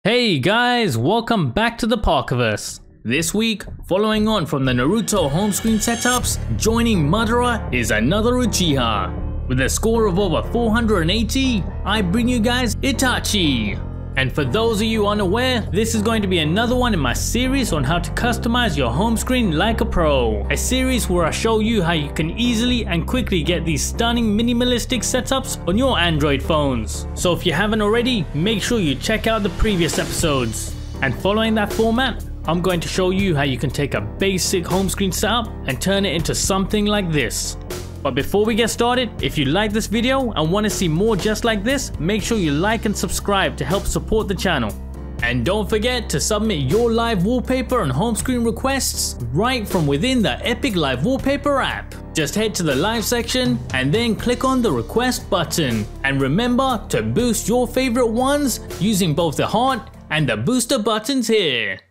Hey guys, welcome back to the Parkerverse. This week, following on from the Naruto home screen setups, joining Madara is another Uchiha. With a score of over 480, I bring you guys Itachi. And for those of you unaware, this is going to be another one in my series on how to customize your home screen like a pro. A series where I show you how you can easily and quickly get these stunning minimalistic setups on your Android phones. So if you haven't already, make sure you check out the previous episodes. And following that format, I'm going to show you how you can take a basic home screen setup and turn it into something like this. But before we get started, if you like this video and want to see more just like this, make sure you like and subscribe to help support the channel. And don't forget to submit your live wallpaper and home screen requests right from within the Epic Live Wallpaper app. Just head to the live section and then click on the request button. And remember to boost your favorite ones using both the heart and the booster buttons here.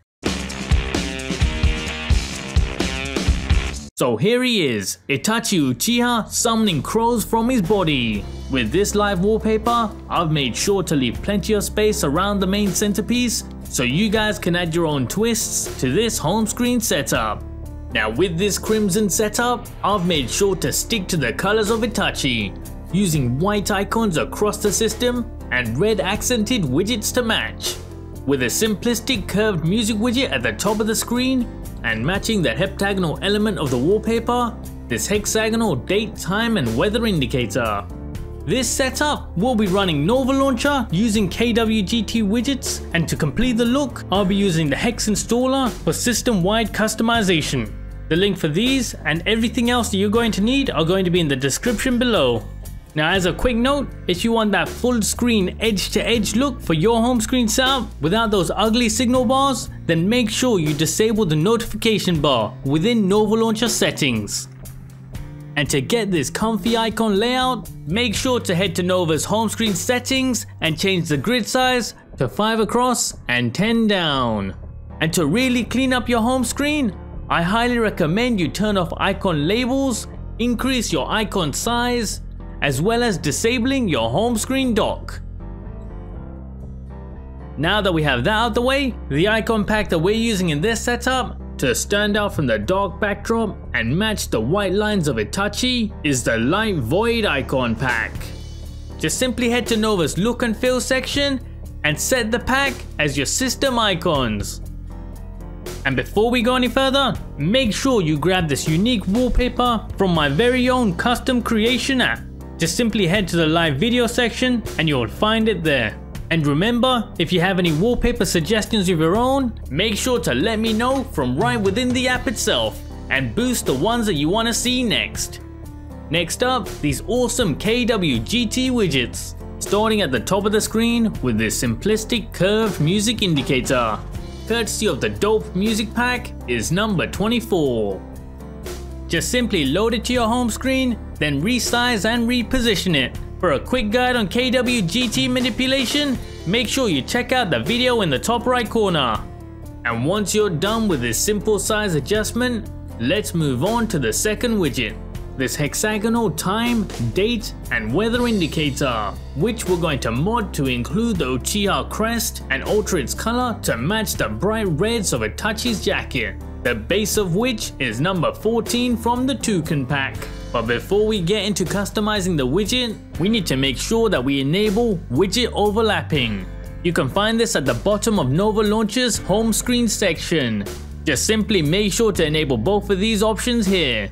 So here he is, Itachi Uchiha summoning crows from his body. With this live wallpaper, I've made sure to leave plenty of space around the main centerpiece so you guys can add your own twists to this home screen setup. Now with this crimson setup, I've made sure to stick to the colors of Itachi, using white icons across the system and red accented widgets to match. With a simplistic curved music widget at the top of the screen, and matching the heptagonal element of the wallpaper, this hexagonal date, time and weather indicator. This setup will be running Nova Launcher using KWGT widgets, and to complete the look, I'll be using the Hex installer for system-wide customization. The link for these and everything else that you're going to need are going to be in the description below. Now as a quick note, if you want that full screen edge to edge look for your home screen setup without those ugly signal bars, then make sure you disable the notification bar within Nova Launcher settings. And to get this comfy icon layout, make sure to head to Nova's home screen settings and change the grid size to 5 across and 10 down. And to really clean up your home screen, I highly recommend you turn off icon labels, increase your icon size, as well as disabling your home screen dock. Now that we have that out the way, the icon pack that we're using in this setup to stand out from the dark backdrop and match the white lines of Itachi is the Light Void icon pack. Just simply head to Nova's look and feel section and set the pack as your system icons. And before we go any further, make sure you grab this unique wallpaper from my very own custom creation app. Just simply head to the live video section and you'll find it there. And remember, if you have any wallpaper suggestions of your own, make sure to let me know from right within the app itself and boost the ones that you want to see next. Next up, these awesome KWGT widgets. Starting at the top of the screen with this simplistic curved music indicator. Courtesy of the Dope Music Pack is number 24. Just simply load it to your home screen, then resize and reposition it. For a quick guide on KWGT manipulation, make sure you check out the video in the top right corner. And once you're done with this simple size adjustment, let's move on to the second widget. This hexagonal time, date and weather indicator, which we're going to mod to include the Uchiha crest and alter its color to match the bright reds of Itachi's jacket. The base of which is number 14 from the Toucan pack. But before we get into customizing the widget, we need to make sure that we enable widget overlapping. You can find this at the bottom of Nova Launcher's home screen section. Just simply make sure to enable both of these options here.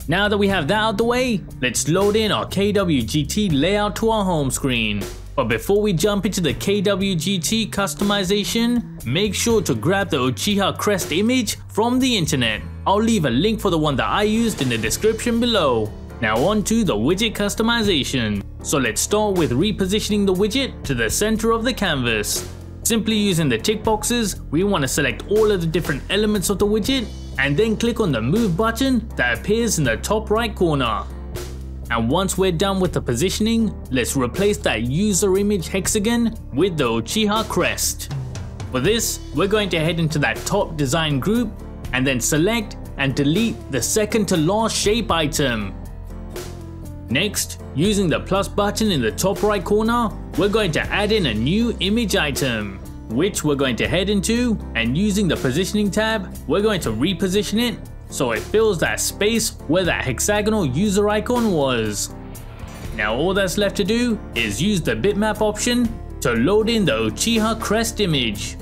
Now that we have that out the way, let's load in our KWGT layout to our home screen. But before we jump into the KWGT customization, make sure to grab the Uchiha crest image from the internet. I'll leave a link for the one that I used in the description below. Now on to the widget customization. So let's start with repositioning the widget to the center of the canvas. Simply using the tick boxes, we want to select all of the different elements of the widget and then click on the move button that appears in the top right corner. And once we're done with the positioning, let's replace that user image hexagon with the Uchiha crest. For this, we're going to head into that top design group and then select and delete the second to last shape item. Next, using the plus button in the top right corner, we're going to add in a new image item. which we're going to head into, and using the positioning tab, we're going to reposition it so it fills that space where that hexagonal user icon was. Now all that's left to do is use the bitmap option to load in the Uchiha crest image.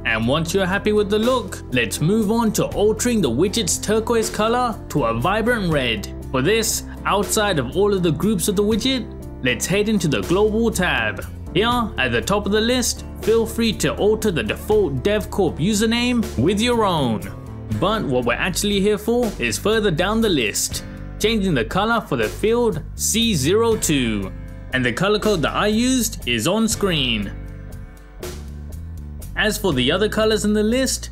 And once you're happy with the look, let's move on to altering the widget's turquoise color to a vibrant red. For this, outside of all of the groups of the widget, let's head into the global tab. Here at the top of the list, feel free to alter the default DevCorp username with your own. But what we're actually here for is further down the list, changing the color for the field C02. And the color code that I used is on screen. As for the other colors in the list,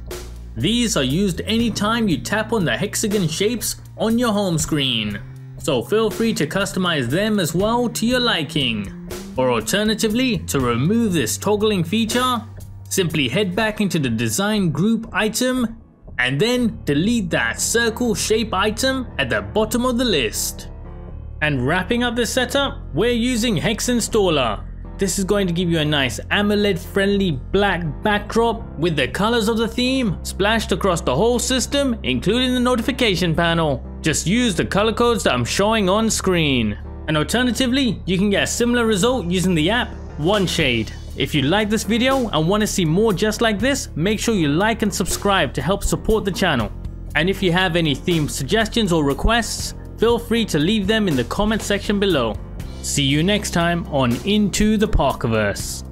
these are used anytime you tap on the hexagon shapes on your home screen. So feel free to customize them as well to your liking. Or alternatively, to remove this toggling feature, simply head back into the design group item and then delete that circle shape item at the bottom of the list. And wrapping up this setup, we're using Hex Installer. This is going to give you a nice AMOLED friendly black backdrop with the colors of the theme splashed across the whole system, including the notification panel. Just use the color codes that I'm showing on screen. And alternatively, you can get a similar result using the app OneShade. If you like this video and want to see more just like this, make sure you like and subscribe to help support the channel. And if you have any theme suggestions or requests, feel free to leave them in the comment section below. See you next time on Into the Parkerverse.